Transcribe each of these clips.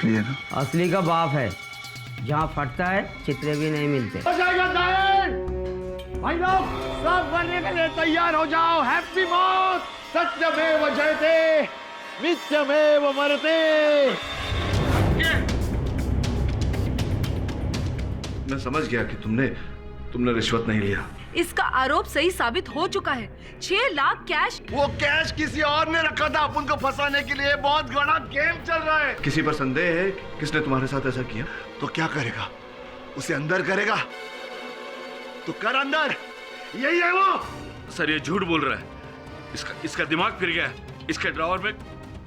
असली है ना? असली का बाप है, जहाँ फटता है चित्रे भी नहीं मिलते। हो जाएगा भाई लोग, सब बनने के लिए तैयार हो जाओ। हैप्पी मौत, सत्यमेव जयते, नित्यमेव मरते। मैं समझ गया कि तुमने रिश्वत नहीं लिया। इसका आरोप सही साबित हो चुका है। 6 लाख कैश। वो कैश किसी और ने रखा था अपन को फंसाने के लिए। बहुत बड़ा गेम चल रहा है। किसी पर संदेह है किसने तुम्हारे साथ ऐसा किया? तो क्या करेगा? उसे अंदर करेगा तो कर अंदर। यही है वो। सर ये झूठ बोल रहा है। इसका दिमाग फिर गया है। इसके ड्रॉवर में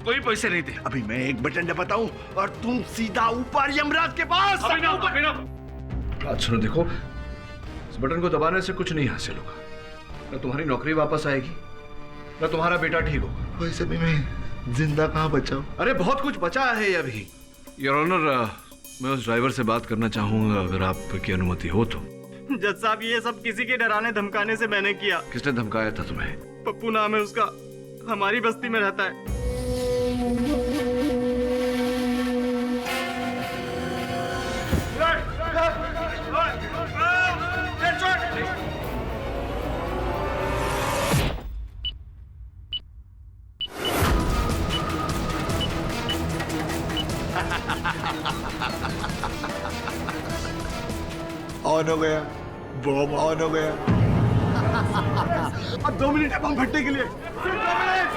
कोई पैसे नहीं थे। अभी मैं एक बटन दबाता हूँ और तुम सीधा ऊपर यमराज के पास। बात सुनो, देखो, इस बटन को दबाने से कुछ नहीं हासिल होगा। न तुम्हारी नौकरी वापस आएगी, न तुम्हारा बेटा ठीक होगा। वैसे भी मैं जिंदा कहाँ बचा हूँ? अरे बहुत कुछ बचा है अभी। योर ऑनर, मैं उस ड्राइवर से बात करना चाहूंगा, अगर आपकी अनुमति हो तो। जज साहब, ये सब किसी के डराने धमकाने से मैंने किया। किसने धमकाया था तुम्हें? पप्पू नाम है उसका, हमारी बस्ती में रहता है। ऑन हो गया, बम ऑन हो गया। अब 2 मिनट है बम फटने के लिए। सिर्फ 2 मिनट।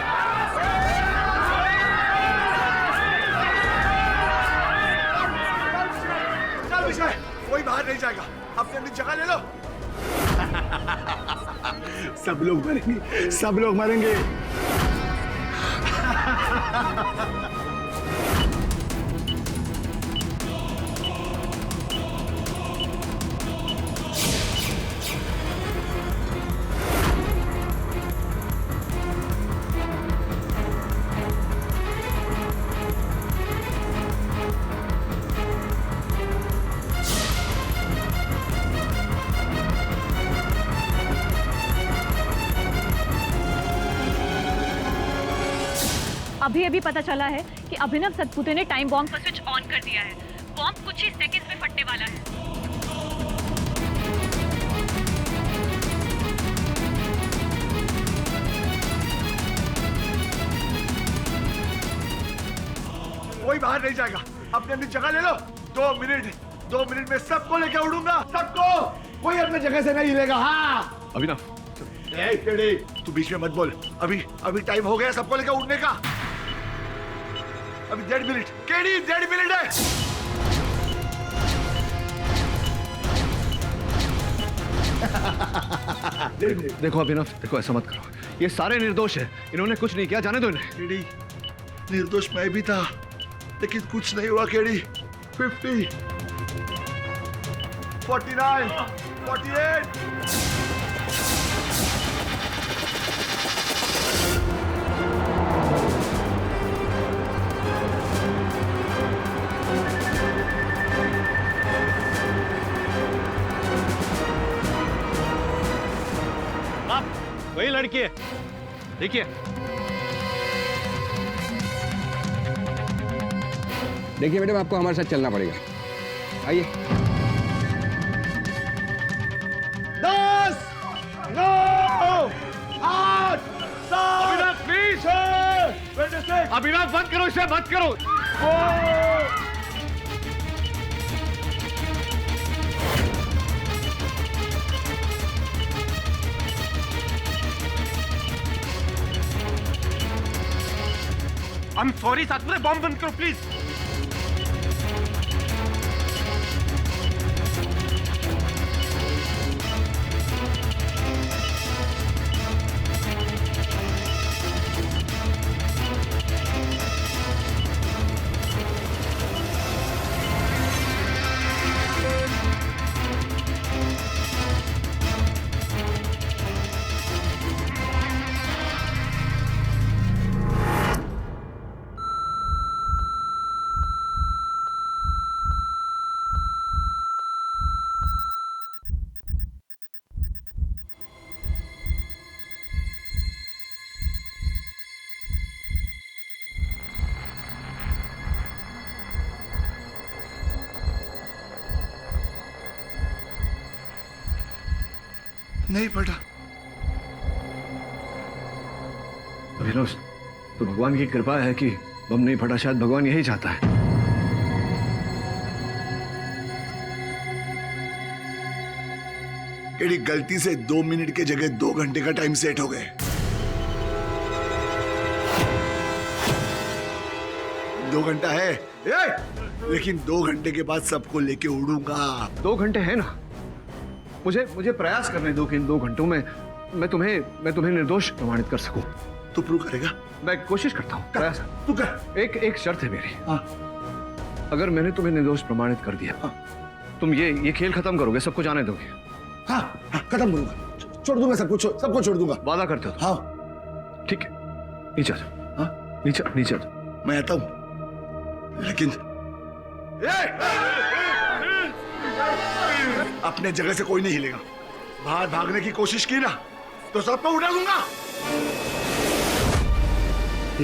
चल विषय, कोई बाहर नहीं जाएगा। अपनी अपनी जगह ले लो। सब लोग मरेंगे, सब लोग मरेंगे। अभी पता चला है कि अभिनव सतपुते ने टाइम बॉम्ब का स्विच ऑन कर दिया है। बॉम्ब कुछ ही सेकंड्स में फटने वाला है। कोई बाहर नहीं जाएगा। अपनी अपनी जगह ले लो। 2 मिनट में सबको लेके उड़ूंगा। सबको, कोई अपनी जगह से नहीं हिलेगा। हाँ अभिनव, तू बीच में मत बोल। अभी टाइम हो गया सबको लेकर उड़ने का। अभी 1.5 मिनट। केडी 1.5 मिनट है। देखो अभिनव, देखो ऐसा मत करो। ये सारे निर्दोष है, इन्होंने कुछ नहीं किया, जाने दो इन्हें। केडी, निर्दोष मैं भी था, लेकिन कुछ नहीं हुआ। केडी 50, 49, 48। वही लड़की है, देखिए। देखिए मैडम, आपको हमारे साथ चलना पड़ेगा। आइए। 10, 9, 8, 7। अभिनव प्लीज, 26। अभिनव बंद करो इसे, बंद करो। I'm sorry सातपुते, बॉम्ब बंद करो प्लीज। नहीं फटा। अभिनव, तो भगवान की कृपा है कि बम नहीं फटा, शायद भगवान यही चाहता है। केड़ी गलती से 2 मिनट के जगह 2 घंटे का टाइम सेट हो गए। दो घंटा है लेकिन 2 घंटे के बाद सबको लेके उड़ूंगा। 2 घंटे है ना, मुझे प्रयास करने दो कि इन 2 घंटों में मैं तुम्हें निर्दोष प्रमाणित कर सकूं। तू प्रूव करेगा? मैं कोशिश करता हूँ, प्रयास। तू कर। एक शर्त है मेरी। हाँ। अगर मैंने तुम्हें निर्दोष प्रमाणित कर दिया, हाँ। तुम ये खेल खत्म करोगे, सबको जाने दोगे? हाँ, खत्म करूंगा, छोड़ दूंगा सबको छोड़ दूंगा। वादा करते हो? हाँ। ठीक है, नीचे आ जाओ। हाँ, नीचे आ जाओ। मैं आता हूँ, लेकिन अपने जगह से कोई नहीं हिलेगा। बाहर भागने की कोशिश की ना तो सबको उठा दूंगा।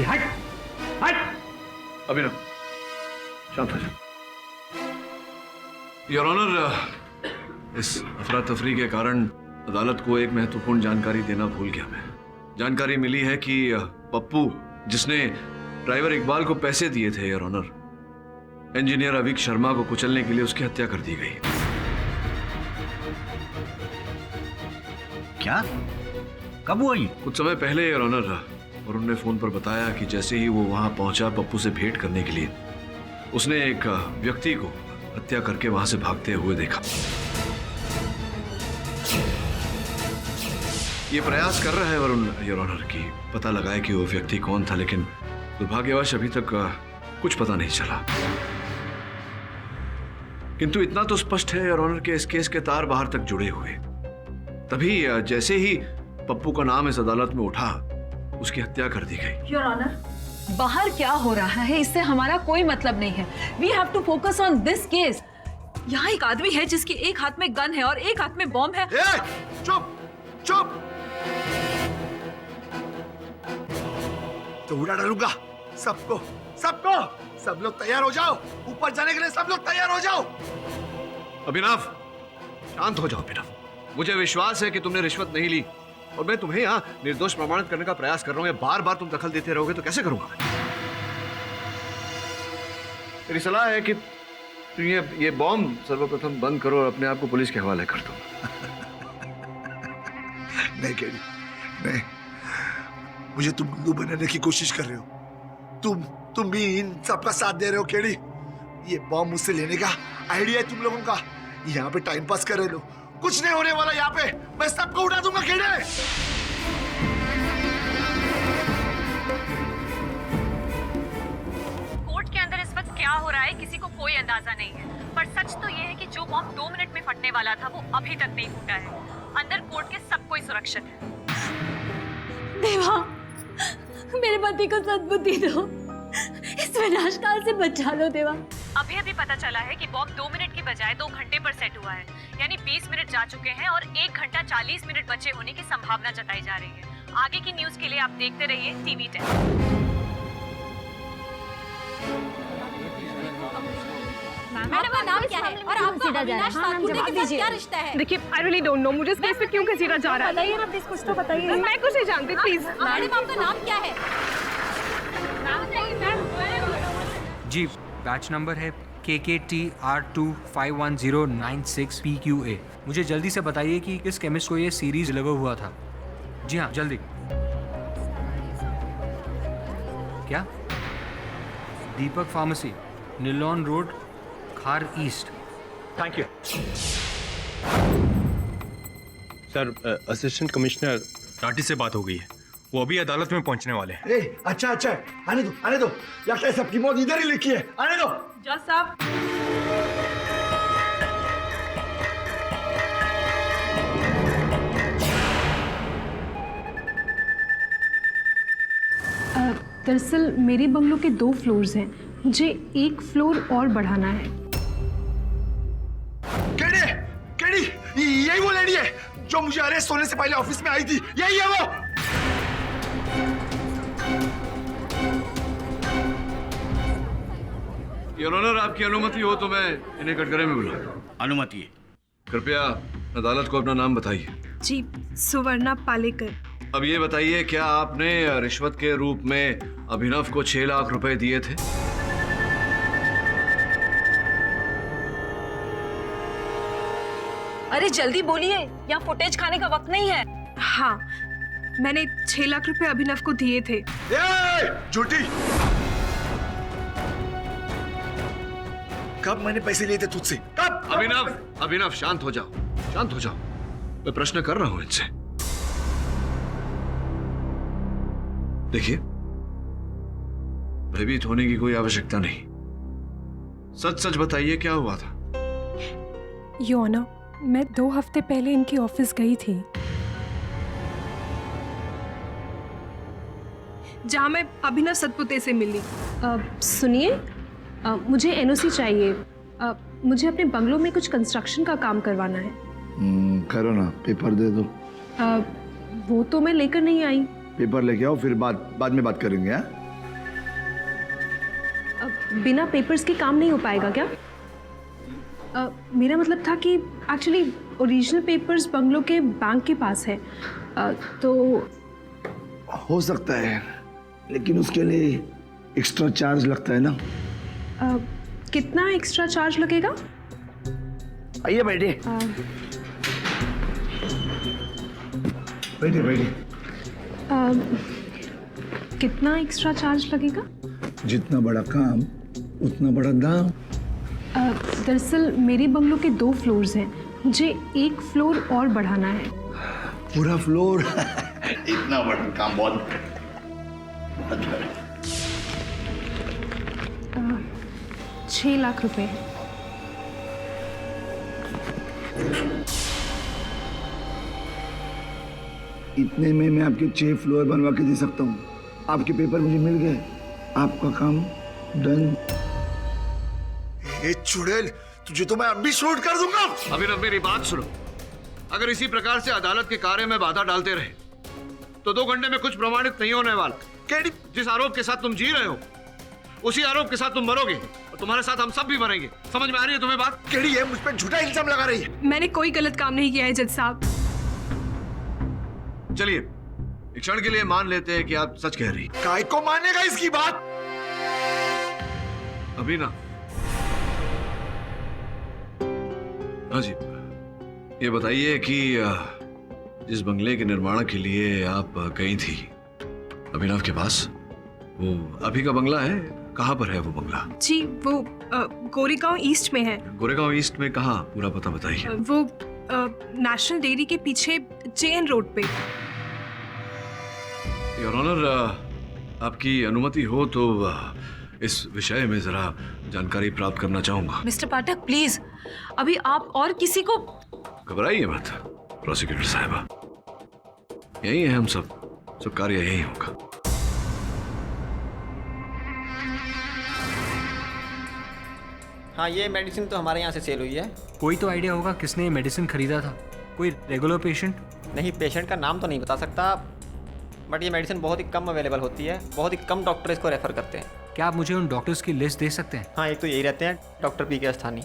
हट! अभिनव, शांत हो जाओ। योर ऑनर, इस अफरा तफरी के कारण अदालत को एक महत्वपूर्ण जानकारी देना भूल गया मैं। जानकारी मिली है कि पप्पू, जिसने ड्राइवर इकबाल को पैसे दिए थे, योर ऑनर, इंजीनियर अविक शर्मा को कुचलने के लिए उसकी हत्या कर दी गई। क्या? कब हुआ ये? कुछ समय पहले, योर ऑनर। और उन्होंने फोन पर बताया कि जैसे ही वो वहां पहुंचा पप्पू से भेंट करने के लिए, उसने एक व्यक्ति को हत्या करके वहां से भागते हुए देखा। ये प्रयास कर रहा है वरुण, योर ऑनर, कि पता लगाए कि वो व्यक्ति कौन था, लेकिन दुर्भाग्यवश अभी तक कुछ पता नहीं चला। किंतु इतना तो स्पष्ट है, योर ऑनर, कि इस केस के तार बाहर तक जुड़े हुए। तभी जैसे ही पप्पू का नाम इस अदालत में उठा, उसकी हत्या कर दी गई। योर ऑनर, बाहर क्या हो रहा है इससे हमारा कोई मतलब नहीं है। We have to focus on this case. यहाँ एक आदमी है जिसके एक हाथ में गन है और एक हाथ में बॉम्ब है। चुप! तो उड़ा डालूंगा सबको। सब लोग तैयार हो जाओ, ऊपर जाने के लिए सब लोग तैयार हो जाओ। अभिनव, शांत हो जाओ। अभिनव, मुझे विश्वास है कि तुमने रिश्वत नहीं ली और मैं तुम्हें यहाँ निर्दोष प्रमाणित करने का प्रयास कर रहा हूँ। बार बार तुम दखल देते रहोगे तो कैसे करूंगा मैं? मेरी सलाह है कि तुम ये बॉम्ब सर्वप्रथम बंद करो और अपने आप को पुलिस के हवाले कर दो। नहीं केडी, नहीं, मुझे तुम उल्लू बनाने की कोशिश कर रहे हो। तुम भी इन सबका साथ दे रहे हो केडी। ये बॉम्ब मुझसे लेने का आइडिया है तुम लोगों का। यहाँ पे टाइम पास कर रहे हो, कुछ नहीं होने वाला। यहाँ पे मैं सबको उड़ा दूंगा केडी। कोर्ट के अंदर इस वक्त क्या हो रहा है किसी को कोई अंदाजा नहीं है, पर सच तो ये है कि जो बॉम्ब 2 मिनट में फटने वाला था वो अभी तक नहीं फूटा है। अंदर कोर्ट के सब कोई सुरक्षित है। देवा, मेरे पति को सद्बुद्धि दो, इस विनाश काल से बचा लो देवा। अभी पता चला है कि बॉम्ब 2 मिनट की बजाय 2 घंटे पर सेट हुआ है, यानी 20 मिनट जा चुके हैं और 1 घंटा 40 मिनट बचे होने की संभावना जताई जा रही है। आगे की न्यूज के लिए आप देखते रहिए TV 10। मैडम का नाम क्या है और आपको अविनाश सातपुते के साथ क्या रिश्ता है? देखिए, I really don't know, मुझे इस केस पे क्यों घसीटा जा रहा है? बताइए ना प्लीज, कुछ तो बताइए। मैं कुछ नहीं जानती, प्लीज। मैडम आपका नाम क्या है? जी, बैच नंबर है KKTR251096PQA। मुझे जल्दी से बताइए कि किस केमिस्ट को ये सीरीज डिलीवर हुआ था। जी हाँ, जल्दी। क्या? दीपक फार्मेसी, नीलॉन रोड, खार east. Thank you sir. Assistant commissioner Rathi से बात हो गई है, वो अभी अदालत में पहुंचने वाले हैं। अच्छा, आने दो। लगता है सबकी मौत इधर ही लिखी है। आने दो। जज साहब, दरअसल मेरे बंगलों के 2 फ्लोर्स हैं, मुझे 1 फ्लोर और बढ़ाना है। केडी, यही वो लेडी है जो मुझे अरेस्ट होने से पहले ऑफिस में आई थी। यही है वो। योर ऑनर, आपकी अनुमति हो तो मैं इन्हें कटघरे में बुलाऊं। अनुमति है। कृपया अदालत को अपना नाम बताइए। जी, सुवर्णा पालेकर। अब ये बताइए, क्या आपने रिश्वत के रूप में अभिनव को 6 लाख रुपए दिए थे? अरे जल्दी बोलिए, यहाँ फुटेज खाने का वक्त नहीं है। हाँ, मैंने 6 लाख रुपए अभिनव को दिए थे। झूठी। कब मैंने पैसे लिए थे तुझसे? कब? अभिनव शांत हो जाओ, शांत हो जाओ। मैं प्रश्न कर रहा हूं इनसे। देखिए, भयभीत होने की कोई आवश्यकता नहीं। सच सच बताइए, क्या हुआ था? योर ऑनर, मैं 2 हफ्ते पहले इनकी ऑफिस गई थी, जहां मैं अभिनव सतपुते से मिली। सुनिए, मुझे एनओसी चाहिए। मुझे अपने बंगलों में कुछ कंस्ट्रक्शन का काम करवाना है। करो ना, पेपर दे दो। वो तो मैं लेकर नहीं आई। पेपर लेके आओ, फिर बाद में बात करेंगे। हाँ? बिना पेपर्स के काम नहीं हो पाएगा क्या? मेरा मतलब था कि एक्चुअली ओरिजिनल पेपर्स बंगलों के बैंक के पास है। तो हो सकता है, लेकिन उसके लिए एक्स्ट्रा चार्ज लगता है ना। कितना एक्स्ट्रा चार्ज लगेगा? आइए, बैठिए। बैठिए बैठिए। कितना एक्स्ट्रा चार्ज लगेगा? जितना बड़ा काम उतना बड़ा दाम। दरअसल मेरे बंगलों के 2 फ्लोर्स हैं, मुझे 1 फ्लोर और बढ़ाना है। पूरा फ्लोर? इतना बड़ा काम बहुत 6 लाख रुपए। इतने में मैं आपके 6 फ्लोर बनवा के दे सकता हूँ। आपके पेपर मुझे मिल गए, आपका काम डन। चुड़ैल, तुझे तो मैं अभी शूट कर दूंगा। अभिनव, मेरी बात सुनो। अगर इसी प्रकार से अदालत के कार्य में बाधा डालते रहे तो 2 घंटे में कुछ प्रमाणित नहीं होने वाला। केडी, जिस आरोप के साथ तुम जी रहे हो, उसी आरोप के साथ तुम मरोगे और तुम्हारे साथ हम सब भी मरेंगे। समझ में आ रही है तुम्हें बात? केडी है, मुझ पर झूठा इल्जाम लगा रही है। मैंने कोई गलत काम नहीं किया है जज साहब। चलिए, एक क्षण के लिए मान लेते हैं कि आप सच कह रही। काय को मानेगा इसकी बात? अभिनव, हाँ जी, ये बताइए कि जिस बंगले के निर्माण के लिए आप गई थी अभिनव के पास, वो अभी का बंगला है? कहाँ पर है वो बंगला? जी, वो गोरेगांव ईस्ट में है। गोरेगांव ईस्ट में कहाँ? पूरा पता बताइए। वो नेशनल डेयरी के पीछे JN रोड पे। योर ऑनर, आपकी अनुमति हो तो इस विषय में जरा जानकारी प्राप्त करना चाहूंगा। मिस्टर पाठक, प्लीज, अभी आप और किसी को। घबराइए मत प्रोसिक्यूटर साहिबा, यही है हम सब कार्य यही होगा। हाँ, ये मेडिसिन तो हमारे यहाँ से सेल हुई है। कोई तो आइडिया होगा किसने ये मेडिसिन खरीदा था? कोई रेगुलर पेशेंट? नहीं, पेशेंट का नाम तो नहीं बता सकता, बट ये मेडिसिन बहुत ही कम अवेलेबल होती है। बहुत ही कम डॉक्टर इसको रेफर करते हैं। क्या आप मुझे उन डॉक्टर्स की लिस्ट दे सकते हैं? हाँ, एक तो यही रहते हैं, डॉक्टर PK अस्थानी।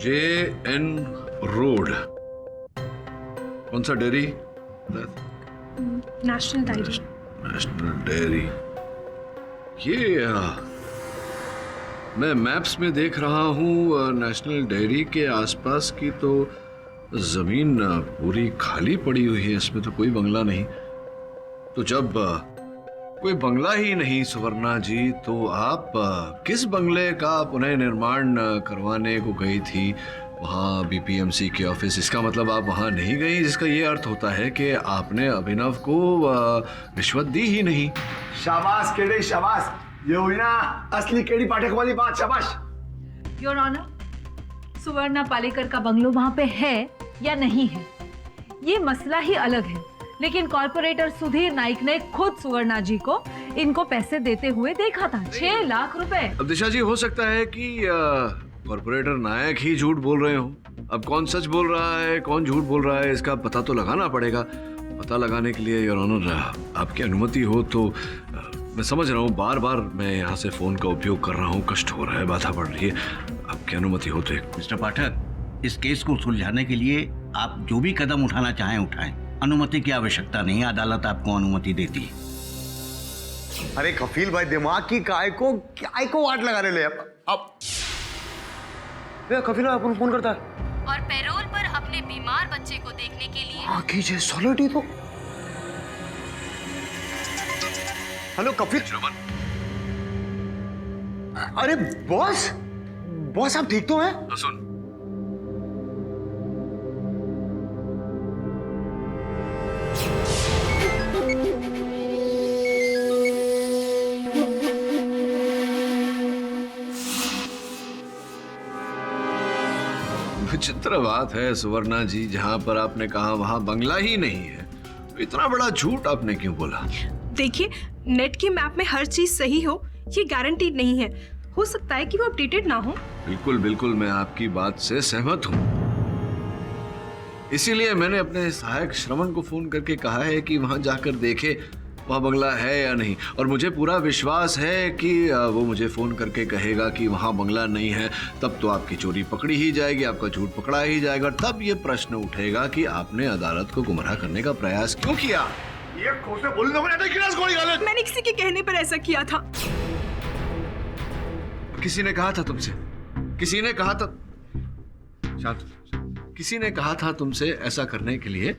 JN रोड, कौन सा dairy? National diary. National dairy. ये मैं मैप्स में देख रहा हूँ, नेशनल डेयरी के आसपास की तो जमीन पूरी खाली पड़ी हुई है, इसमें तो कोई बंगला नहीं। तो जब कोई बंगला ही नहीं सुवर्णा जी, तो आप किस बंगले का पुनः निर्माण करवाने को गई थी वहाँ BPMC के ऑफिस? इसका मतलब आप वहाँ नहीं गई, जिसका ये अर्थ होता है कि आपने अभिनव को रिश्वत दी ही नहीं। शाबाश केडी, शाबाश। ये हुई ना असली केडी पाठक वाली बात। शाबाश। योर ऑनर, सुवर्णा पालेकर का बंगलो वहां पे है या नहीं है, ये मसला ही अलग है। लेकिन कॉर्पोरेटर सुधीर नाइक ने खुद सुवर्णा जी को इनको पैसे देते हुए देखा था, 6 लाख रुपए। अब दिशा जी, हो सकता है कि कॉर्पोरेटर नायक ही झूठ बोल रहे हो। अब कौन सच बोल रहा है, कौन झूठ बोल रहा है, इसका पता तो लगाना पड़ेगा। पता लगाने के लिए योर ऑनर, आपकी अनुमति हो तो मैं समझ रहा हूँ बार बार मैं यहाँ से फोन का उपयोग कर रहा हूँ, कष्ट हो रहा है, बाधा बढ़ रही है। आपकी आपकी अनुमति हो तो मिस्टर पाठक, इस केस को सुलझाने के लिए आप जो भी कदम उठाना चाहें उठाएं। अनुमति की आवश्यकता नहीं, अदालत आपको अनुमति देती है। अरे कफील भाई, दिमाग की काय को वाट लगा रहे ले अब कफील भाई अपन फोन करता है। और पैरोल पर अपने बीमार बच्चे को देखने के लिए कीजिए सॉलिड तो। हेलो कफील। अरे बॉस आप ठीक तो हैं? तो सुन, विचित्र बात है सुवर्णा जी, जहां पर आपने कहा वहां बंगला ही नहीं है, तो इतना बड़ा झूठ आपने क्यों बोला? देखिए, नेट की मैप में हर चीज सही हो ये गारंटीड नहीं है। हो सकता है कि वो अपडेटेड ना हो। बिल्कुल बिल्कुल, मैं आपकी बात से सहमत हूँ। इसीलिए मैंने अपने सहायक श्रवण को फोन करके कहा है कि वहां जाकर देखे वहाँ बंगला है या नहीं, और मुझे पूरा विश्वास है कि वो मुझे फ़ोन करके कहेगा कि वहाँ बंगला नहीं है। तब तो आपकी चोरी पकड़ी ही जाएगी, आपका झूठ पकड़ा ही जाएगा। तब ये प्रश्न उठेगा कि आपने अदालत को गुमराह करने का प्रयास क्यों किया। ये खोसे बोलने को नहीं, गिलास गोली गाले। मैंने किसी के कहने पर ऐसा किया था। किसी ने कहा था तुमसे, किसी ने कहा था, शांत, किसी ने कहा था तुमसे ऐसा करने के लिए?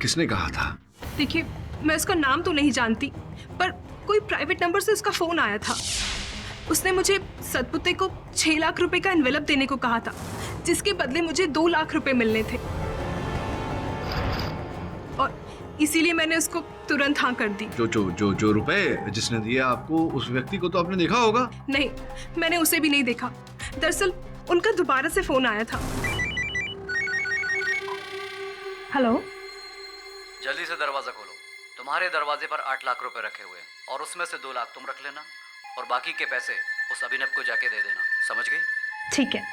किसने कहा था? देखिए, मैं उसका नाम तो नहीं जानती, पर कोई प्राइवेट नंबर से उसका फोन आया था। उसने मुझे सतपुते को 6 लाख रुपए का एनवेलप देने को कहा था, जिसके बदले मुझे 2 लाख रुपए मिलने थे, और इसीलिए मैंने उसको तुरंत हाँ कर दी। जो रुपए जिसने दिया आपको, उस व्यक्ति को तो आपने देखा होगा? नहीं, मैंने उसे भी नहीं देखा। दरअसल उनका दोबारा से फोन आया था। हेलो, जल्दी से दरवाजा खोलो। तुम्हारे दरवाजे पर 8 लाख रुपए रखे हुए हैं, और उसमें से 2 लाख तुम रख लेना, और बाकी के पैसे उस अभिनव को जाके दे देना। समझ गई? ठीक है।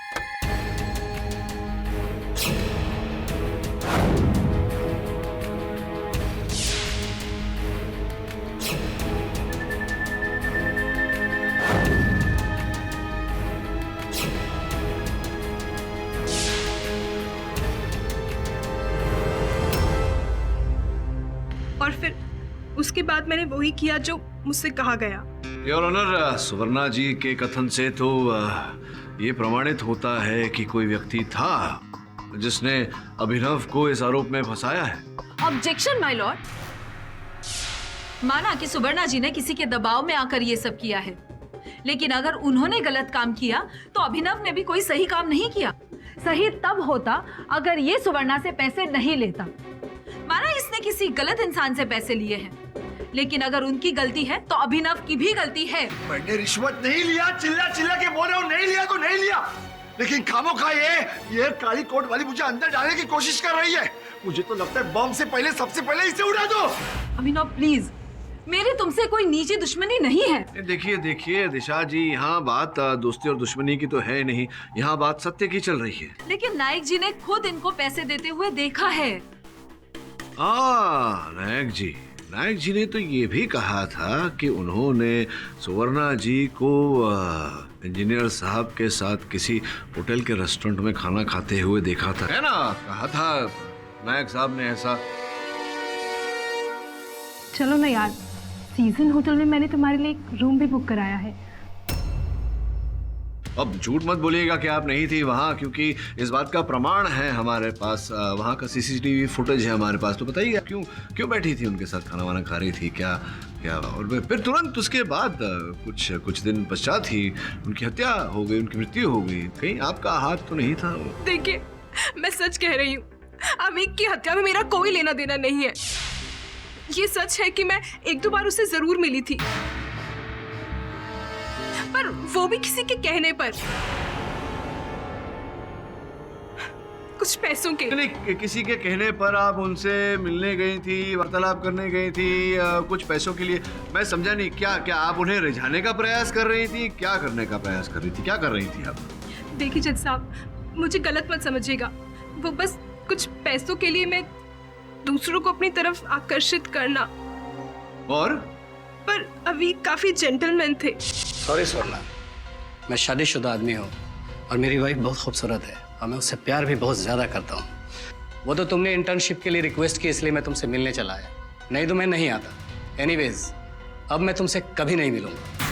और फिर उसके बाद मैंने वही किया जो मुझसे कहा गया। योर ऑनर, सुवर्णा जी के कथन से तो ये प्रमाणित होता है कि कोई व्यक्ति था जिसने अभिनव को इस आरोप में फंसाया है। Objection my Lord. माना कि सुवर्णा जी ने किसी के दबाव में आकर ये सब किया है, लेकिन अगर उन्होंने गलत काम किया तो अभिनव ने भी कोई सही काम नहीं किया। सही तब होता अगर ये सुवर्णा से पैसे नहीं लेता। माना इसने किसी गलत इंसान से पैसे लिए हैं, लेकिन अगर उनकी गलती है तो अभिनव की भी गलती है। मैंने रिश्वत नहीं लिया, चिल्ला चिल्ला के बोल रहे हो, नहीं लिया तो नहीं लिया, लेकिन खामोखा ये काली कोट वाली मुझे अंदर डालने की कोशिश कर रही है। मुझे तो लगता है बम से पहले सबसे पहले इसे उड़ा दो। अभिनव प्लीज, मेरी तुमसे कोई निजी दुश्मनी नहीं है। देखिए दिशा जी, यहाँ बात दोस्ती और दुश्मनी की तो है नहीं, यहाँ बात सत्य की चल रही है। लेकिन नायक जी ने खुद इनको पैसे देते हुए देखा है। नायक जी ने तो ये भी कहा था कि उन्होंने सुवर्णा जी को इंजीनियर साहब के साथ किसी होटल के रेस्टोरेंट में खाना खाते हुए देखा था, है ना? कहा था नायक साहब ने ऐसा। चलो ना यार, सीजन होटल में मैंने तुम्हारे लिए एक रूम भी बुक कराया है। अब झूठ मत बोलिएगा कि आप नहीं थी वहाँ, क्योंकि इस बात का प्रमाण है हमारे पास। वहाँ का सीसीटीवी फुटेज है हमारे पास। तो बताइए क्यों बैठी थी उनके साथ, खाना वाना खा रही थी क्या? और फिर तुरंत उसके बाद कुछ दिन पश्चात ही उनकी हत्या हो गई, उनकी मृत्यु हो गई। कहीं आपका हाथ तो नहीं था? देखिए, मैं सच कह रही हूँ, अमीक की हत्या में मेरा कोई लेना देना नहीं है। ये सच है कि मैं 1-2 बार उससे जरूर मिली थी, पर वो भी किसी के कहने पर, कुछ पैसों के। नहीं, किसी के कहने पर आप उनसे मिलने गई थी, वार्तालाप करने गई थी, कुछ पैसों के लिए। मैं समझा नहीं, क्या आप उन्हें रिझाने का प्रयास कर रही थी? क्या करने का प्रयास कर रही थी? क्या कर रही थी आप? देखिए जज साहब, मुझे गलत मत समझिएगा। वो बस कुछ पैसों के लिए मैं दूसरों को अपनी तरफ आकर्षित करना। और पर अभी काफी जेंटलमैन थे। सॉरी स्वर्णा, मैं शादीशुदा आदमी हूँ, और मेरी वाइफ बहुत खूबसूरत है और मैं उससे प्यार भी बहुत ज़्यादा करता हूँ। वो तो तुमने इंटर्नशिप के लिए रिक्वेस्ट की इसलिए मैं तुमसे मिलने चला आया, नहीं तो मैं नहीं आता। एनीवेज, अब मैं तुमसे कभी नहीं मिलूंगा।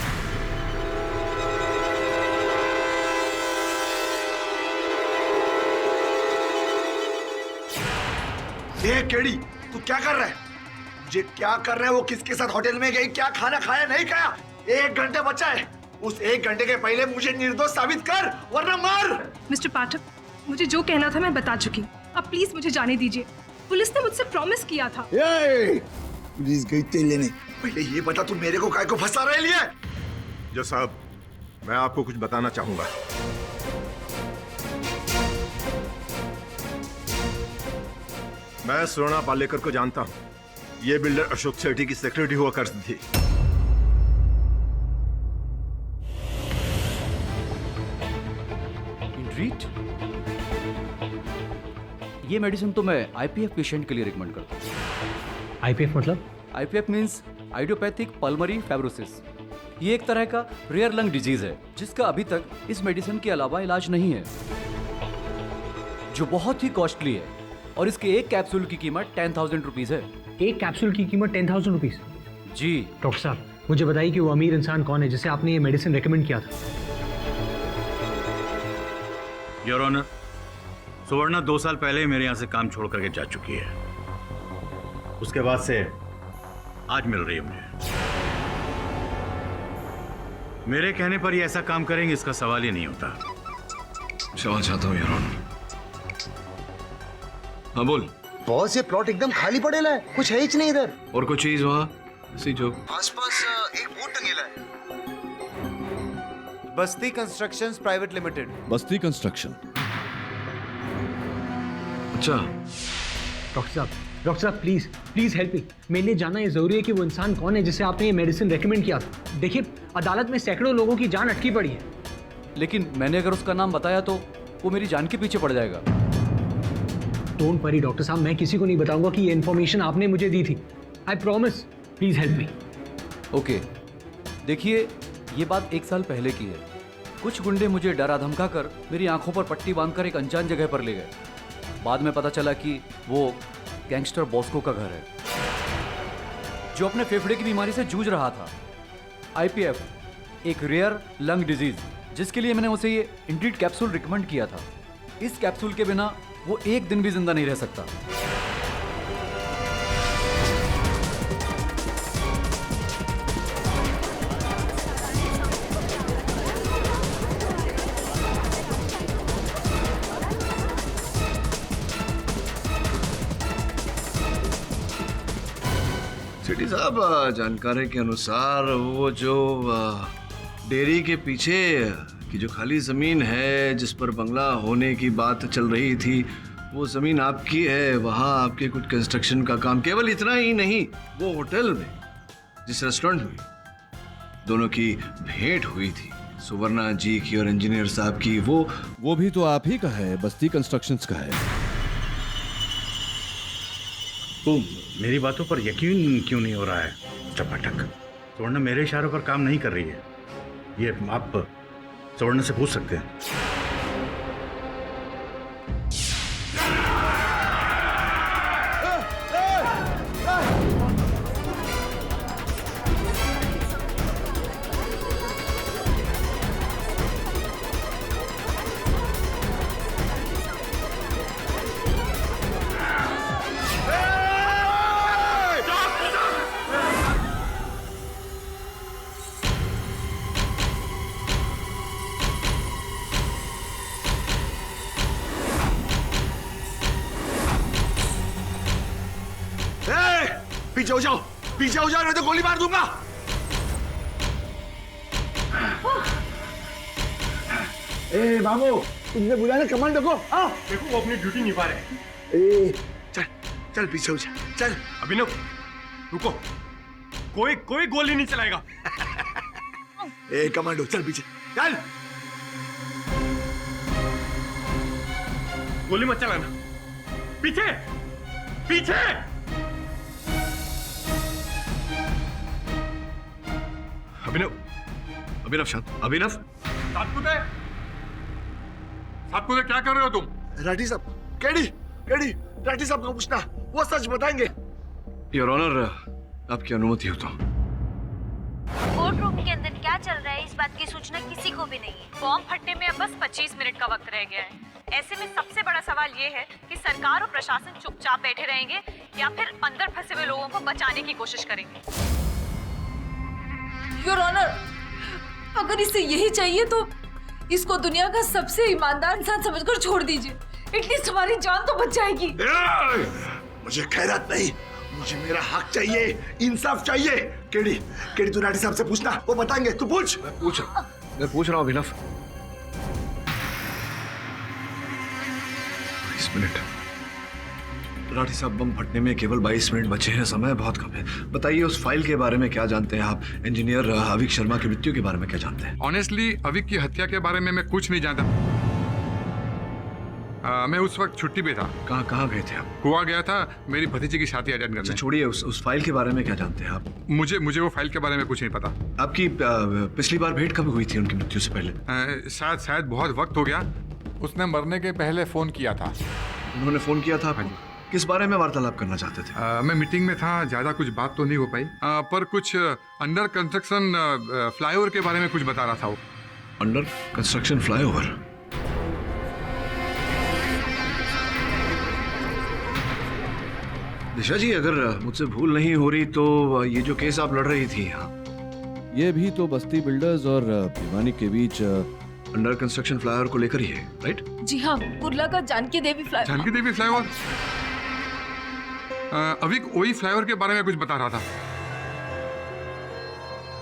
ये केड़ी, तू क्या कर रहा है? मुझे क्या कर रहा है? वो किसके साथ होटल में गई, क्या खाना खाया नहीं खाया? 1 घंटा बचा है, उस 1 घंटे के पहले मुझे निर्दोष साबित कर वरना मार। मिस्टर पाठक, मुझे जो कहना था मैं बता चुकी हूँ, अब प्लीज मुझे जाने दीजिए। पुलिस ने मुझसे प्रॉमिस किया था। पुलिस गई तेल लेने, पहले ये बता तू मेरे को काय को फंसा रहे लिए? जज साहब, मैं आपको कुछ बताना चाहूंगा। मैं सुवर्णा पालेकर को जानता हूं। ये बिल्डर अशोक सेठी की सेक्रेटरी हुआ करती थी। इंट्रीट? ये मेडिसिन तो मैं आईपीएफ पेशेंट के लिए रिकमेंड करता हूँ। आईपीएफ मतलब? IPF means idiopathic pulmonary fibrosis. ये एक तरह का रेयर लंग डिजीज है जिसका अभी तक इस मेडिसिन के अलावा इलाज नहीं है, जो बहुत ही कॉस्टली है, और इसके एक कैप्सूल की कीमत 10,000 रुपीज है। एक कैप्सूल की कीमत 10,000 रुपीज? जी। डॉक्टर साहब, मुझे बताइए कि वो अमीर इंसान कौन है जिसे आपने ये मेडिसिन रेकमेंड किया था? योर ऑनर, सुवर्णा 2 साल पहले ही मेरे यहाँ से काम छोड़ करके जा चुकी है। उसके बाद से आज मिल रही है मुझे। मेरे कहने पर ये ऐसा काम करेंगे इसका सवाल ही नहीं होता। क्षमा चाहता हूँ योर ऑनर। हाँ बोल। बॉस, ये प्लॉट एकदम खाली पड़ेला है, कुछ है ही नहीं इधर। और कोई चीज वहाँ इसी जो आसपास एक बोर्ड टंगेला है। बस्ती कंस्ट्रक्शंस प्राइवेट लिमिटेड। बस्ती कंस्ट्रक्शन? अच्छा। डॉक्टर साहब प्लीज प्लीज हेल्प मी। मेरे लिए जानना ये जरूरी है कि वो इंसान कौन है जिसे आपने ये मेडिसिन रेकमेंड किया था। देखिए, अदालत में सैकड़ों लोगों की जान अटकी पड़ी है। लेकिन मैंने अगर उसका नाम बताया तो वो मेरी जान के पीछे पड़ जाएगा। डोंट वरी डॉक्टर साहब, मैं किसी को नहीं बताऊंगा कि ये इन्फॉर्मेशन आपने मुझे दी थी। I promise, please help me. Okay, देखिए, ये बात 1 साल पहले की है। कुछ गुंडे मुझे डरा धमका कर मेरी आंखों पर पट्टी बांधकर एक अनजान जगह पर ले गए। बाद में पता चला कि वो गैंगस्टर बॉस्को का घर है, जो अपने फेफड़े की बीमारी से जूझ रहा था। आईपीएफ, एक रेयर लंग डिजीज, जिसके लिए मैंने उसे ये इंट्रीट कैप्सूल रिकमेंड किया था। इस कैप्सूल के बिना वो 1 दिन भी जिंदा नहीं रह सकता। सेठी साहब, जानकारी के अनुसार वो जो डेयरी के पीछे की जो खाली जमीन है जिस पर बंगला होने की बात चल रही थी, वो जमीन आपकी है। वहाँ आपके कुछ कंस्ट्रक्शन का काम। केवल इतना ही नहीं, वो होटल में जिस रेस्टोरेंट में दोनों की भेंट हुई थी, सुवर्णा जी की और इंजीनियर साहब की, वो भी तो आप ही का है, बस्ती कंस्ट्रक्शंस का है। तो मेरी बातों पर यकीन क्यों नहीं हो रहा है मिस्टर पाठक? सुवर्णा मेरे इशारों पर काम नहीं कर रही है, ये आप सुवर्णा से पूछ सकते हैं। पीछे हो जाओ, पीछे हो जाओ, नहीं तो गोली मार दूंगा। ए बाबू, तुमने बुलाया ना कमांडो को? आओ। देखो, वो अपनी ड्यूटी निभा रहे हैं। ए चल चल पीछे हो जा, चल। अभिनव, रुको, कोई गोली नहीं चलाएगा। ए कमांडो, चल पीछे चल। गोली मत चलाना। पीछे पीछे। अभिनव, अभिनव शांत, अभिनव। सातपुते, साथ मुझे क्या कर रहे हो तुम? राठी साहब, केडी केडी राठी साहब को पूछना, वो सच बताएंगे। योर ऑनर, आपकी अनुमति हो तो। कोर्ट रूम के अंदर क्या चल रहा है इस बात की सूचना किसी को भी नहीं है। बॉम्ब फटने में अब बस 25 मिनट का वक्त रह गया है। ऐसे में सबसे बड़ा सवाल ये है कि सरकार और प्रशासन चुपचाप बैठे रहेंगे या फिर अंदर फंसे हुए लोगों को बचाने की कोशिश करेंगे। योर ऑनर, अगर इसे यही चाहिए तो इसको दुनिया का सबसे ईमानदार इंसान समझकर छोड़ दीजिए। एटलीस्ट हमारी जान तो बच जाएगी। मुझे खैरात नहीं, मुझे मेरा हक चाहिए, इंसाफ चाहिए। केडी केडी तू राठी साहब से पूछना, वो बताएंगे। तू पूछ। मैं पूछ रहा हूँ अभिनव। 22 मिनट। राठी साहब, बम फटने में केवल 22 मिनट बचे हैं, समय बहुत कम है। बताइए उस फाइल के बारे में क्या जानते हैं आप? इंजीनियर अविक शर्मा की मृत्यु के बारे में क्या जानते हैं? ऑनेस्टली अविक की हत्या के बारे में मैं कुछ नहीं जानता। मैं उस वक्त छुट्टी पे था। कहाँ गए थे आप? गोवा गया था मेरी भतीजी की शादी अटेंड करने। छोड़िए, उस फाइल के बारे में क्या जानते हैं आप? मुझे वो फाइल के बारे में कुछ नहीं पता। आपकी पिछली बार भेंट कब हुई थी उनकी मृत्यु से पहले? शायद बहुत वक्त हो गया। उसने मरने के पहले फोन किया था। उन्होंने फोन किया था? किस बारे में वार्तालाप करना चाहते थे? मैं मीटिंग में था, ज्यादा कुछ बात तो नहीं हो पाई, पर कुछ अंडर कंस्ट्रक्शन फ्लाईओवर के बारे में कुछ बता रहा था वो। Under construction flyover? Disha ji, अगर मुझसे भूल नहीं हो रही तो ये जो केस आप लड़ रही थी यहाँ, ये भी तो बस्ती बिल्डर्स और भिवानी के बीच अंडर कंस्ट्रक्शन फ्लाईओवर को लेकर ही है, राइट? जी हाँ, कुर्ला का जानकी देवी फ्लाईओवर। अविक वही फ्लाईओवर के बारे में कुछ बता रहा था।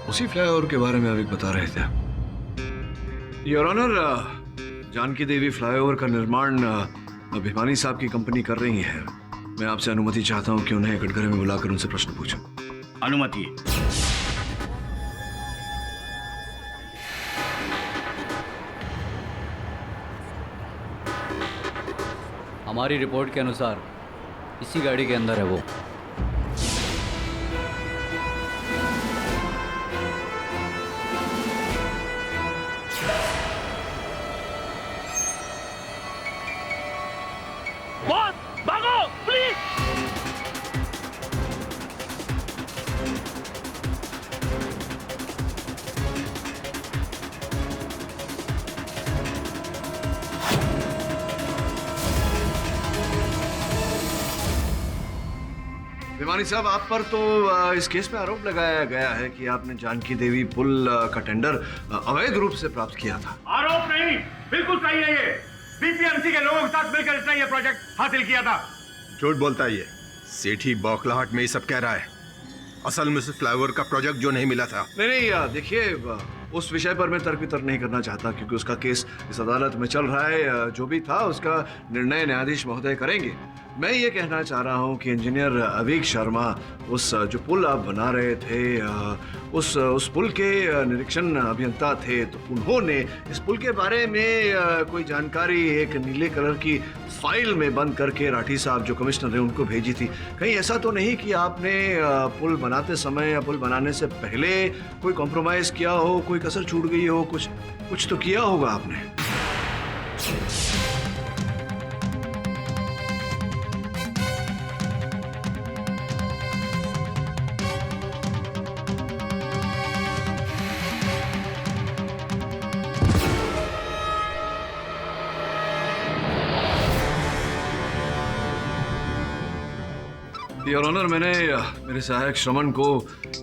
उसी फ्लाईओवर के बारे में अविक बता रहे थे। Your honour, Janki Devi flyover का निर्माण भिवानी साहब की कंपनी कर रही है। मैं आपसे अनुमति चाहता हूं कि उन्हें कटघरे में बुलाकर उनसे प्रश्न पूछूं। अनुमति। हमारी रिपोर्ट के अनुसार इसी गाड़ी के अंदर है वो। भागो प्लीज। भिवानी साहब, आप पर तो इस केस में आरोप लगाया गया है कि आपने जानकी देवी पुल का टेंडर अवैध रूप से प्राप्त किया था। आरोप नहीं, बिल्कुल सही है। ये बीपीएमसी के लोगों के साथ मिलकर इसने ये प्रोजेक्ट हासिल किया था। झूठ बोलता है ये। सेठी बौखलाहट में ये सब कह रहा है। असल में उस फ्लाईओवर का प्रोजेक्ट जो नहीं मिला था। नहीं, देखिए, उस विषय पर मैं तर्क वितर्क नहीं करना चाहता क्योंकि उसका केस इस अदालत में चल रहा है। जो भी था उसका निर्णय न्यायाधीश महोदय करेंगे। मैं ये कहना चाह रहा हूँ कि इंजीनियर अविक शर्मा उस जो पुल आप बना रहे थे, उस पुल के निरीक्षण अभियंता थे, तो उन्होंने इस पुल के बारे में कोई जानकारी एक नीले कलर की फाइल में बंद करके राठी साहब जो कमिश्नर हैं उनको भेजी थी। कहीं ऐसा तो नहीं कि आपने पुल बनाते समय या पुल बनाने से पहले कोई कॉम्प्रोमाइज किया हो, कोई कसर छूट गई हो? कुछ तो किया होगा आपने। योर ऑनर, मैंने मेरे सहायक श्रमण को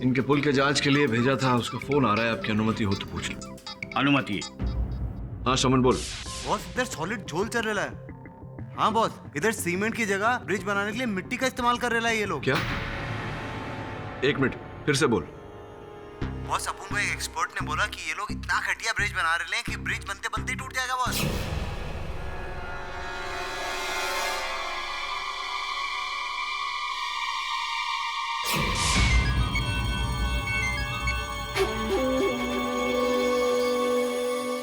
इनके पुल के जांच के लिए भेजा था। उसका फोन आ रहा है, आपकी अनुमति हो तो पूछ लो। अनुमति। हाँ श्रमण, बोल। बॉस, इधर सॉलिड झोल चल रहा है। हाँ बॉस, इधर सीमेंट की जगह ब्रिज बनाने के लिए मिट्टी का इस्तेमाल कर रहा है ये लोग। क्या? एक मिनट, फिर से बोल। बॉस, अपन को एक एक्सपर्ट ने बोला कि ये लोग इतना घटिया ब्रिज बना रहे हैं कि ब्रिज बनते बनते ही टूट जाएगा बॉस।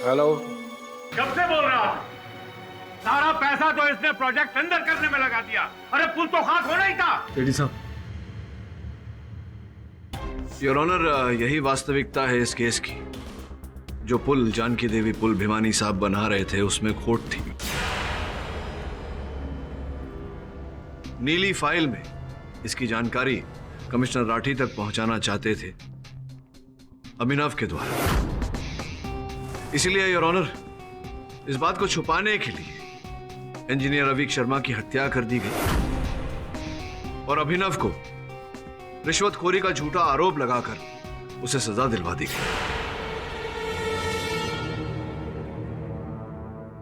हेलो। कब से बोल रहा था? सारा पैसा तो इसने प्रोजेक्ट अंदर करने में लगा दिया। अरे पुल तो खाक होना ही था। सेठी साहब, योर ऑनर, यही वास्तविकता है इस केस की। जो पुल जानकी देवी पुल भिवानी साहब बना रहे थे उसमें खोट थी। नीली फाइल में इसकी जानकारी कमिश्नर राठी तक पहुंचाना चाहते थे अभिनव के द्वारा। इसीलिए योर ऑनर, इस बात को छुपाने के लिए इंजीनियर अवीक शर्मा की हत्या कर दी गई और अभिनव को रिश्वतखोरी का झूठा आरोप लगाकर उसे सजा दिलवा दी गई।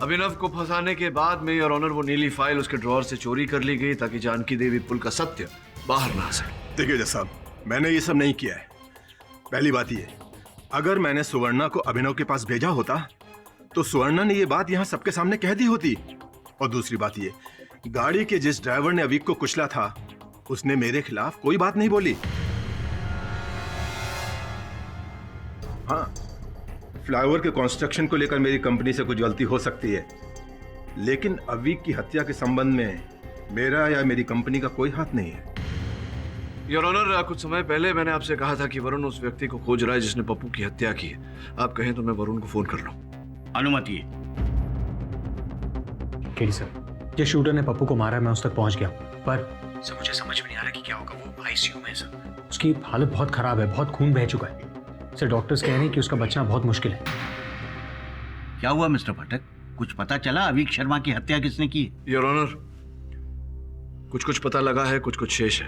अभिनव को फंसाने के बाद में योर ऑनर वो नीली फाइल उसके ड्रॉअर से चोरी कर ली गई ताकि जानकी देवी पुल का सत्य बाहर ना आ सके। देखिए जज साहब, मैंने ये सब नहीं किया है। पहली बात ये, अगर मैंने सुवर्णा को अभिनव के पास भेजा होता तो सुवर्णा ने ये बात यहां सबके सामने कह दी होती। और दूसरी बात ये, गाड़ी के जिस ड्राइवर ने अवीक को कुचला था उसने मेरे खिलाफ कोई बात नहीं बोली। हाँ, फ्लाईओवर के कंस्ट्रक्शन को लेकर मेरी कंपनी से कुछ गलती हो सकती है, लेकिन अवीक की हत्या के संबंध में मेरा या मेरी कंपनी का कोई हाथ नहीं है। योर ऑनर, कुछ समय पहले मैंने आपसे कहा था कि वरुण उस व्यक्ति को खोज रहा है जिसने पप्पू की हत्या की है। आप कहें तो मैं वरुण को फोन कर लूं। अनुमति है। केडी सर, ये शूटर ने पप्पू को मारा है, मैं उस तक पहुंच गया, पर सर मुझे समझ में नहीं आ रहा कि क्या होगा। वो आईसीयू में है सर, उसकी हालत बहुत खराब है, बहुत खून बह चुका है सर। डॉक्टर्स कह रहे हैं कि उसका बचना बहुत मुश्किल है। क्या हुआ मिस्टर पाठक, कुछ पता चला अवीक शर्मा की हत्या किसने की? योर ऑनर, कुछ कुछ पता लगा है, कुछ कुछ शेष है।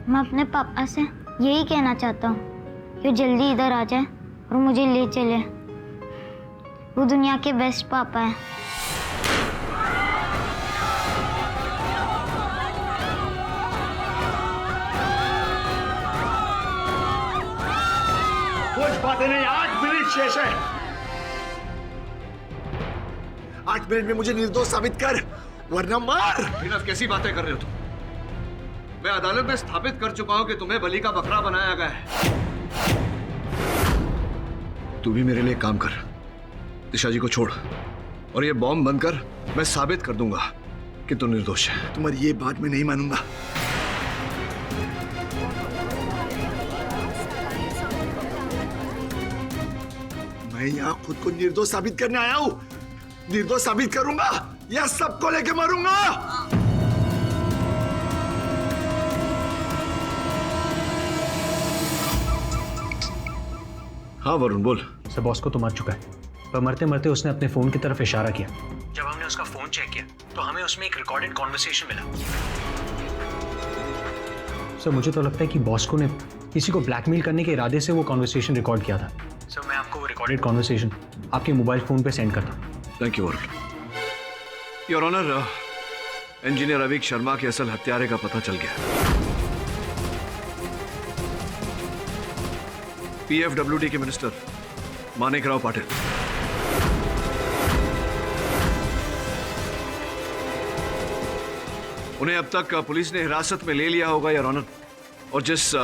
मैं अपने पापा से यही कहना चाहता हूँ कि जल्दी इधर आ जाए और मुझे ले चले। वो दुनिया के बेस्ट पापा है। कुछ बातें नहीं, 8 मिनट शेष है। 8 मिनट में मुझे निर्दोष साबित कर, वरना मार। अभिनव, कैसी बातें कर रहे हो तुम? मैं अदालत में स्थापित कर चुका हूं कि तुम्हें बलि का बकरा बनाया गया है। तू भी मेरे लिए काम कर, दिशा जी को छोड़ और ये बॉम्ब बंद कर। मैं साबित कर दूंगा कि तू निर्दोष है। तुम्हारी ये बात मैं नहीं मानूंगा। मैं यहाँ खुद को निर्दोष साबित करने आया हूँ। निर्दोष साबित करूंगा या सबको लेके मरूंगा। हाँ वरुण, बोल। सर, बॉस को तो मर चुका है, पर मरते मरते उसने अपने फोन की तरफ इशारा किया। जब हमने उसका फोन चेक किया तो हमें उसमें एक रिकॉर्डेड कॉन्वर्सेशन मिला। सर, मुझे तो लगता है कि बॉस्को ने किसी को ब्लैकमेल करने के इरादे से वो कॉन्वर्सेशन रिकॉर्ड किया था। सर, मैं आपको वो रिकॉर्डेड कॉन्वर्सेशन आपके मोबाइल फोन पे सेंड करता हूँ। Thank you Varun. Your honour, engineer Aveek Sharma के असल हत्यारे का पता चल गया। पीएफडब्ल्यूडी के मिनिस्टर मानिकराव पाटिल। उन्हें अब तक पुलिस ने हिरासत में ले लिया होगा योर ऑनर, और जिस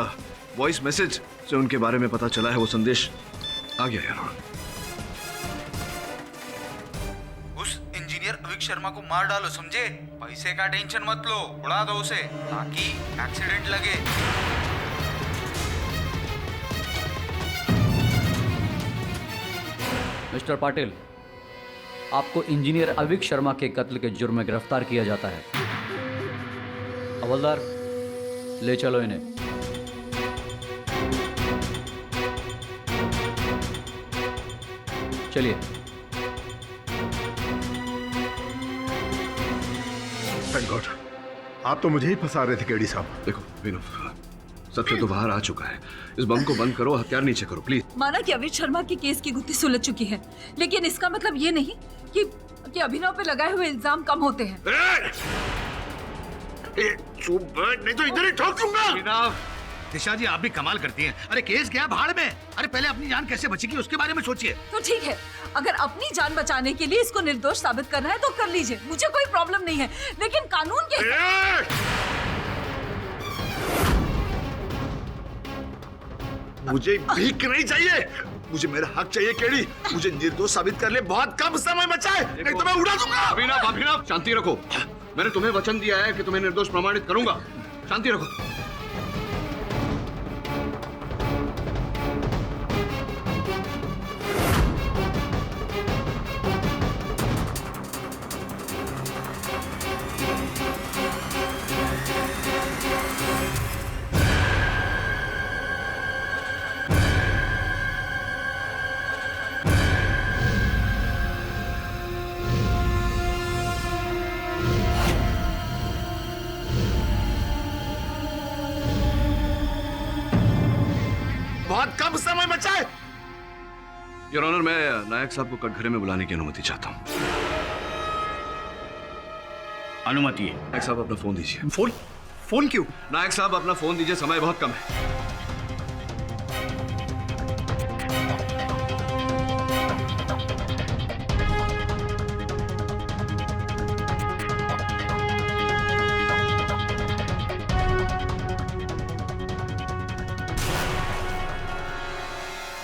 वॉइस मैसेज से उनके बारे में पता चला है वो संदेश आ गया योर ऑनर। उस इंजीनियर अवीक शर्मा को मार डालो, समझे? पैसे का टेंशन मत लो, उड़ा दो उसे ताकि एक्सीडेंट लगे। मिस्टर पाटिल, आपको इंजीनियर अवीक शर्मा के कत्ल के जुर्म में गिरफ्तार किया जाता है। हवलदार, ले चलो इन्हें। चलिए। थैंक गॉड, आप तो मुझे ही फंसा रहे थे केडी साहब। देखो विनोद, सत्य तो बाहर आ चुका है। इस बम को बंद करो, हथियार नीचे करो प्लीज। माना कि अवीक शर्मा की केस की गुत्थी सुलझ चुकी है, लेकिन इसका मतलब ये नहीं कि अभिनव पे लगाए हुए इल्जाम कम होते हैं। चुप बैठ, नहीं तो इधर ही ठोक दूंगा। दिशा जी, आप भी कमाल करती हैं। अरे केस गया भाड़ में, अरे पहले अपनी जान कैसे बचेगी उसके बारे में सोचिए। तो ठीक है, अगर अपनी जान बचाने के लिए इसको निर्दोष साबित करना है तो कर लीजिए, मुझे कोई प्रॉब्लम नहीं है, लेकिन कानून के मुझे भीख नहीं चाहिए, मुझे मेरा हक चाहिए केडी। मुझे निर्दोष साबित कर ले बहुत कम समय बचा है, नहीं तो मैं उड़ा दूंगा। अभिनव, अभिनव, शांति रखो। मैंने तुम्हें वचन दिया है कि तुम्हें निर्दोष प्रमाणित करूंगा। शांति रखो। बच्चा है। योर ऑनर, मैं नायक साहब को कटघरे में बुलाने की अनुमति चाहता हूँ। अनुमति है। नायक साहब अपना फोन दीजिए। फोन क्यों? नायक साहब अपना फोन दीजिए, समय बहुत कम है।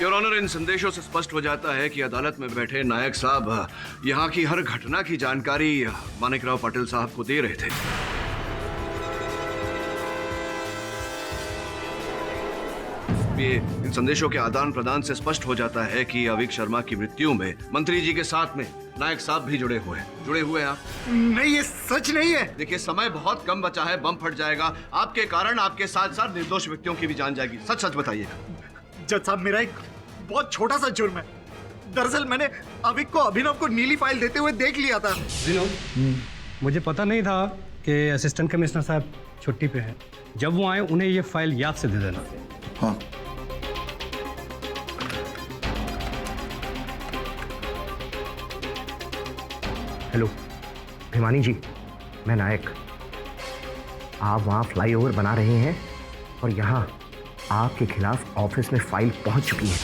योर ऑनर, इन संदेशों से स्पष्ट हो जाता है कि अदालत में बैठे नायक साहब यहाँ की हर घटना की जानकारी माणिकराव पाटिल साहब को दे रहे थे। ये इन संदेशों के आदान प्रदान से स्पष्ट हो जाता है कि अविक शर्मा की मृत्यु में मंत्री जी के साथ में नायक साहब भी जुड़े हुए हैं आप। नहीं, ये सच नहीं है। देखिए, समय बहुत कम बचा है, बम फट जाएगा। आपके कारण आपके साथ साथ निर्दोष व्यक्तियों की भी जान जाएगी। सच सच बताइएगा। जज साहब, मेरा एक बहुत छोटा सा जुर्म है। दरअसल मैंने अविक को अभिनव को नीली फाइल देते हुए देख लिया था। मुझे पता नहीं था कि असिस्टेंट कमिश्नर साहब छुट्टी पे हैं। जब वो आए उन्हें ये फाइल याद से दे देना। हाँ। हेलो भिमानी जी, मैं नायक। आप वहाँ फ्लाईओवर बना रहे हैं और यहाँ आपके खिलाफ ऑफिस में फाइल पहुंच चुकी है।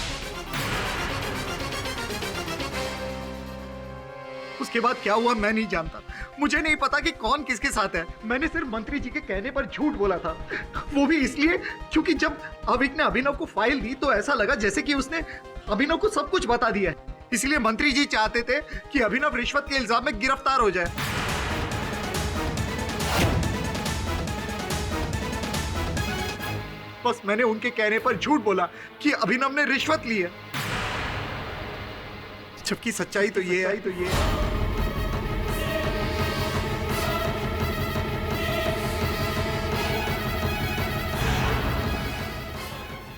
उसके बाद क्या हुआ मैं नहीं जानता। मुझे नहीं पता कि कौन किसके साथ है। मैंने सिर्फ मंत्री जी के कहने पर झूठ बोला था, वो भी इसलिए क्योंकि जब अविक ने अभिनव को फाइल दी तो ऐसा लगा जैसे कि उसने अभिनव को सब कुछ बता दिया है। इसलिए मंत्री जी चाहते थे कि अभिनव रिश्वत के इल्जाम में गिरफ्तार हो जाए। बस मैंने उनके कहने पर झूठ बोला कि अभिनव ने रिश्वत ली है, जबकि सच्चाई तो ये है।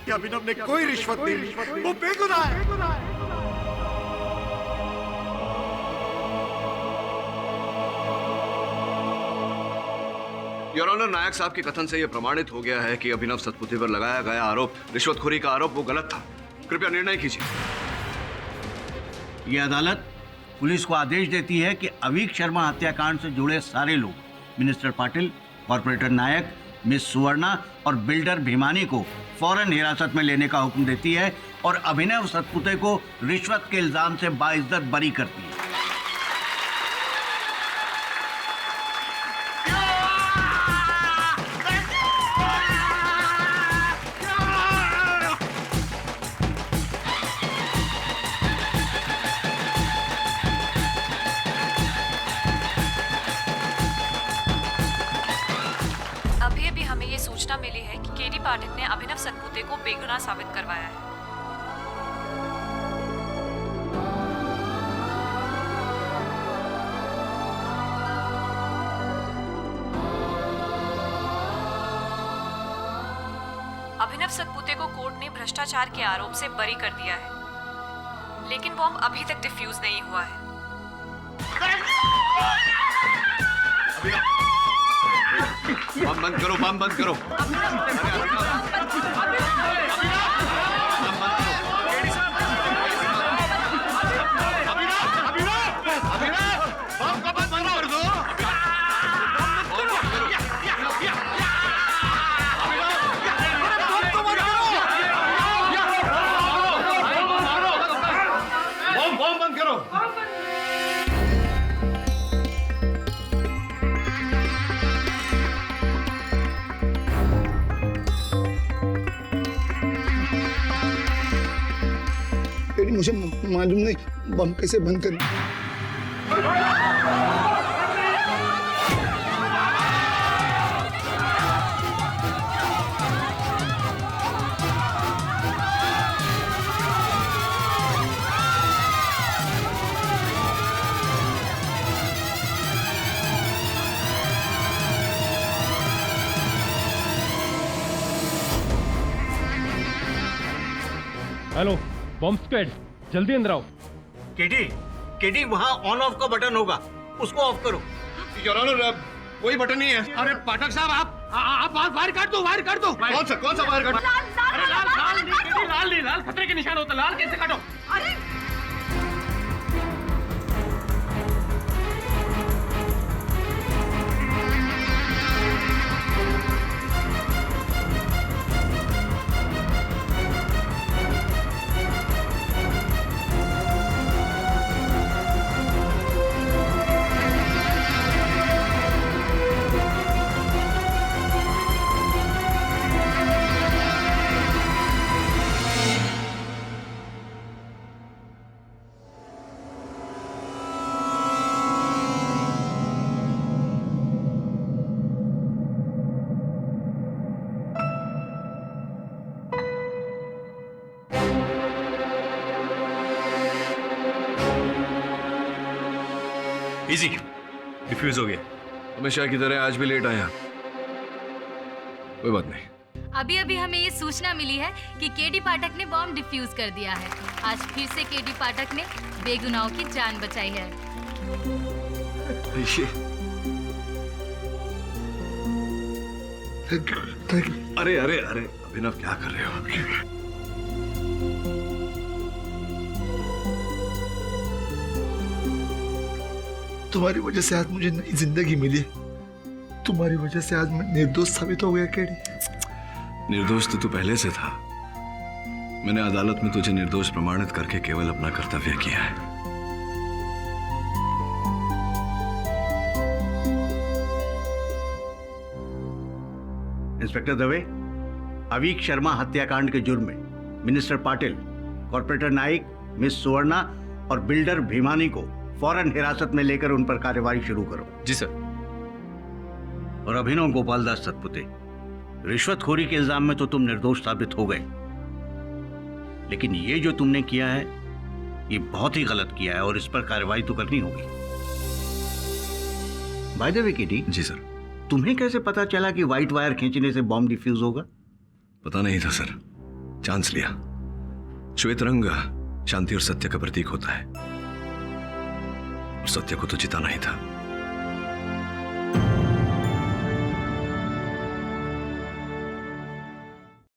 कि अभिनव ने कोई रिश्वत नहीं ली, वो बेगुनाह है। योर ऑनर, नायक साहब के कथन से यह प्रमाणित हो गया है कि अभिनव सतपुते पर लगाया गया आरोप, रिश्वतखोरी का आरोप, वो गलत था। कृपया निर्णय कीजिए। ये अदालत पुलिस को आदेश देती है कि अविक शर्मा हत्याकांड से जुड़े सारे लोग, मिनिस्टर पाटिल, कॉर्पोरेटर नायक, मिस सुवर्णा और बिल्डर भीमानी को फौरन हिरासत में लेने का हुक्म देती है और अभिनव सतपुते को रिश्वत के इल्जाम से बाइज्जत बरी करती है। अभी हमें ये सूचना मिली है कि केडी पाठक ने अभिनव सतपुते को बेगुनाह साबित करवाया है। अभिनव सतपुते को कोर्ट ने भ्रष्टाचार के आरोप से बरी कर दिया है, लेकिन बॉम्ब अभी तक डिफ्यूज नहीं हुआ है। बम बंद करो, बम बंद करो। मुझे मालूम नहीं बम कैसे बंद करना। हेलो बॉम्ब स्क्वाड, जल्दी अंदर आओ। केडी वहाँ ऑन ऑफ का बटन होगा, उसको ऑफ करो। योर ऑनर, कोई बटन नहीं है। अरे पाठक साहब, आप फायर कर दो, फायर कर दो। कौन सा फायर कर दो? अरे लाल लाल नहीं, लाल खतरे के निशान होता, लाल कैसे काटो? अरे इजी डिफ्यूज हो गया। हमेशा की तरह आज भी लेट आया, कोई बात नहीं। अभी अभी हमें ये सूचना मिली है कि केडी पाठक ने बॉम्ब डिफ्यूज कर दिया है। आज फिर से केडी पाठक ने बेगुनाहों की जान बचाई है। अरे अरे अरे अभिनव, क्या कर रहे हो? तुम्हारी वजह से आज मुझे नई जिंदगी मिली। तुम्हारी वजह से आज मैं निर्दोष साबित हो गया केडी। निर्दोष तो तू पहले से था। मैंने अदालत में तुझे निर्दोष प्रमाणित करके केवल अपना कर्तव्य किया है। इंस्पेक्टर दवे, अवीक शर्मा हत्याकांड के जुर्म में minister Patil, corporator Naik, miss Suvarna और बिल्डर भीमानी को फौरन हिरासत में लेकर उन पर कार्रवाई शुरू करो। जी सर। और अभिनव गोपाल दास सतपुते, रिश्वतखोरी के इल्जाम में तो तुम निर्दोष साबित हो गए, लेकिन ये जो तुमने किया है ये बहुत ही गलत किया है और इस पर कार्रवाई तो करनी होगी। By the way KD. जी सर। तुम्हें कैसे पता चला कि व्हाइट वायर खींचने से बॉम्ब डिफ्यूज होगा? पता नहीं था सर, चांस लिया। श्वेत रंग शांति और सत्य का प्रतीक होता है, और सत्य को तो जिताना ही था।